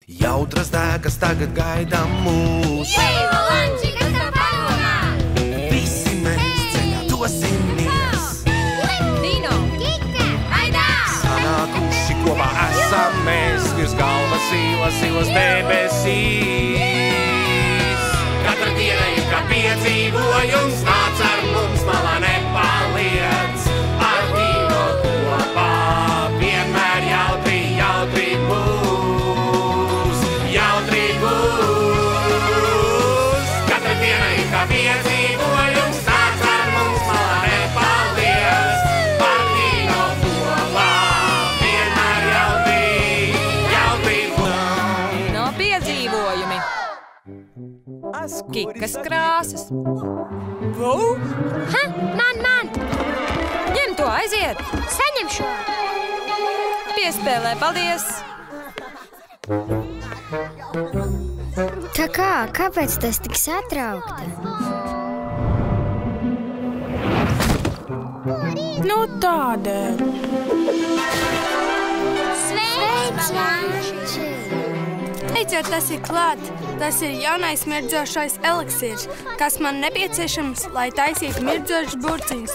Jautras dēkas tagad gaida mūs. Volanči, kas tev padomā? Visi mēs ceļā dosimies. Dino, Kika, aidās! Sanākuši kopā esam mēs virs galvas ilas debesīs. Katra diena ir kā piedzīvojums, nāc ar mums malā nepaliec. Ar Dino kopā vienmēr jautri būs. Jautri būs. Katra diena ir kā piedzīvojums, nāc ar mums malā nepaliec. Ar Dino kopā vienmēr jautri būs. No piedzīvojumi. Kikas krāsas. Vau! Ha, man! Ņem to, aiziet! Saņem šo! Piespēlē, paldies! Tā kā, kāpēc tas tik satraukta? Nu tādēļ. Sveiks, Volanči! Beidzot, tas ir klāt. Tas ir jaunais mirdzošais eliksīrs, kas man nepieciešams, lai taisītu mirdzošas burciņas.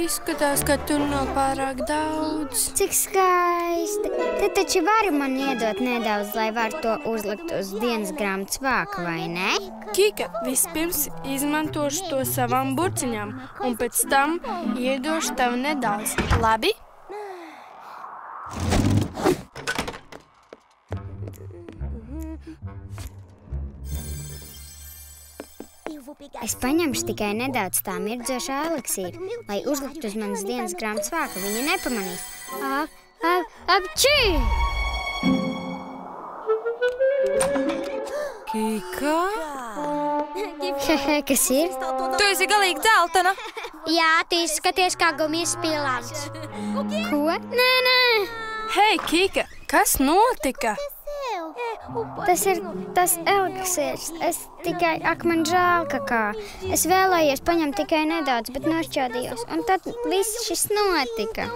Izskatās, ka tur nav pārāk daudz. Cik skaisti! Tu taču vari man iedot nedaudz, lai var to uzlikt uz dienas grāmatas vāka, vai ne? Kika, vispirms izmantošu to savām burciņām, un pēc tam iedošu tev nedaudz. Labi? Es paņemšu tikai nedaudz tā mirdzošā eliksīra, lai uzliktu uz manas dienas grāmatas vāka. Viņa nepamanīs. Apčī! Kika? Hehe, kas ir? Tu esi galīgi dzeltena. Jā, tu izskaties kā gumijas pilāns. Ko? Nē! Hei, Kika, kas notika? Tas ir tas eliksīrs. Es tikai, man žēl, ka kā. Es vēlējos paņemt tikai nedaudz, bet nošķādījos. Un tad viss šis notika.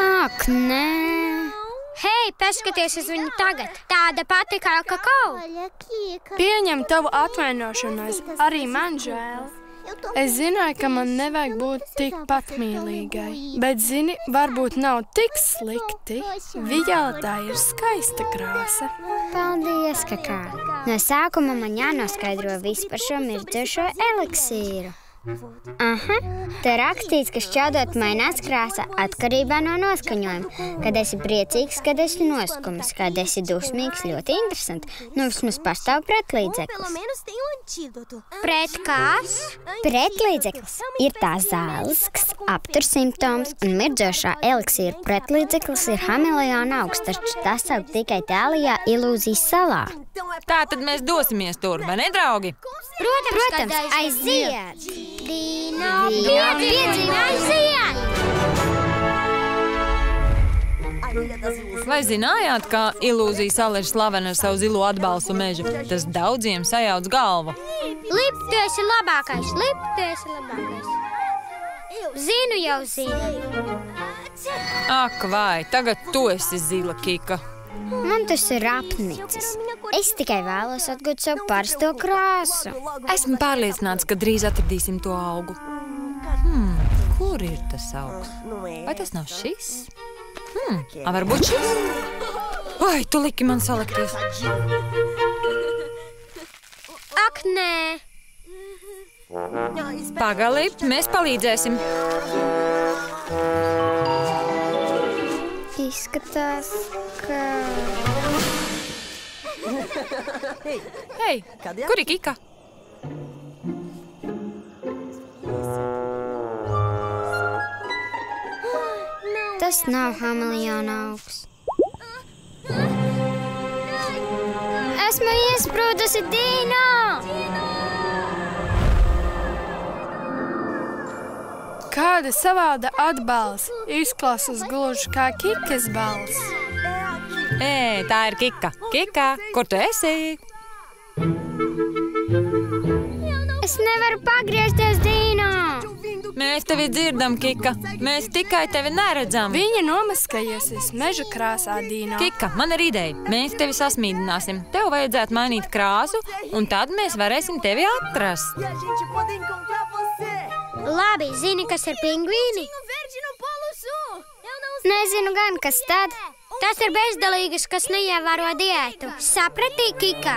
Ak, nē! Hei, paskaties uz viņu tagad. Tāda pati kā kakao. Pieņem tavu atvainošanos, arī man žēl. Es zināju, ka man nevajag būt tik patmīlīgai, bet, zini, varbūt nav tik slikti. Vijoletā ir skaista krāsa. Paldies, kakā. No sākuma man jānoskaidro viss par šo mirdzošo eliksīru. Aha, te rakstīts, ka šķaudot mainās krāsa atkarībā no noskaņojuma. Kad esi priecīgs, kad esi noskumis, kad esi dusmīgs, ļoti interesanti. Nu, vismaz pastāv pretlīdzeklis. Pret kas? Pretlīdzeklis ir tās zāles, kas aptur simptomus, un mirdzošā eliksīra pretlīdzeklis ir hameleona augs, taču tas aug tikai tālajā Ilūzijas salā. Tā tad mēs dosimies tur, vai ne, draugi? Protams, aiziet! Dino, piedzīvo, aiziet! Vai zinājāt, ka Ilūzijas sala ir slavena ar savu zilo atbalstu mežu? Tas daudziem sajauc galvu. Lip, tu esi labākais, Zinu jau zinu. Ak, vai, tagad tu esi zila, Kika. Man tas ir apnicis. Es tikai vēlos atgūt savu parasto krāsu. Esmu pārliecināts, ka drīz atradīsim to augu. Kur ir tas augs? Vai tas nav šis? Varbūt šis? Vai, tu liki man salakties? Ak, nē. Pagali, mēs palīdzēsim. Izskatās, ka... Hei, kur ir Kika? Tas nav hameleona augs. Esmu iesprūdusi, Dino! Kāda savāda atbalsts izklausās gluži kā Kikas balss. Tā ir Kika. Kika, kur tu esi? Es nevaru pagriezties, Dino! Mēs tevi dzirdam, Kika. Mēs tikai tevi neredzam. Viņa nomaskējusies meža krāsā, Dino. Kika, man ir ideja. Mēs tevi sasmīdināsim. Tev vajadzētu mainīt krāsu, un tad mēs varēsim tevi atrast. Labi, zini, kas ir pingvīni? Nezinu gan, kas tad. Tas ir bezdelīgas, kas neievēro diētu. Sapratīji, Kika?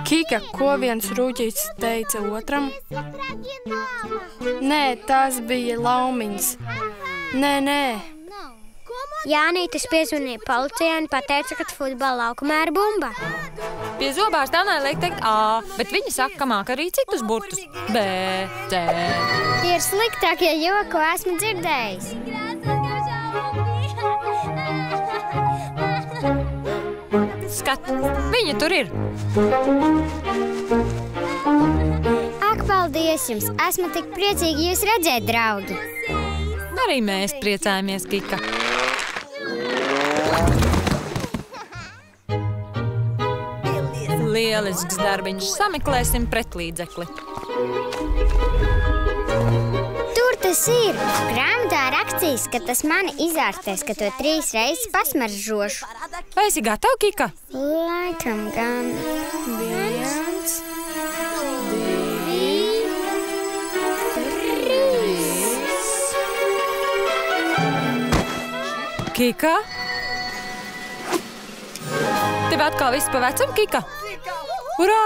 Kika, ko viens rūķītis teica otram? Nē, tās bija laumiņas. Nē. Jānītis piezvanīja policijai un pateica, ka futbola laukumā ir bumba. Pie zobārstānai liek teikt A, bet viņi saka, ka māk arī citus burtus. B, C. Tie ir sliktākie joki, ko esmu dzirdējis. Skat, viņa tur ir. Ak, paldies jums! Esmu tik priecīgi jūs redzēt, draugi! Arī mēs priecājamies, Kika. Lielisks darbiņš. Sameklēsim pretlīdzekli. Tur tas ir! Grāmatā rakstīts, ka tas mani izārstēs, ka to 3 reizes pasmaržošu. Vai esi gatava, Kika? Laikam gan. 1, 2, 3. Kika? Tev atkal viss pa vecam, Kika? Urā!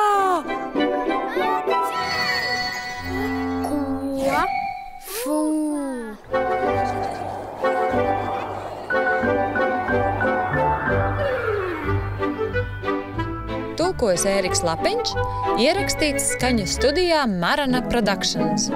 Ko? Fū! Tulkojas Ēriks Lapiņš, ierakstīts skaņas studijā Marana Productions.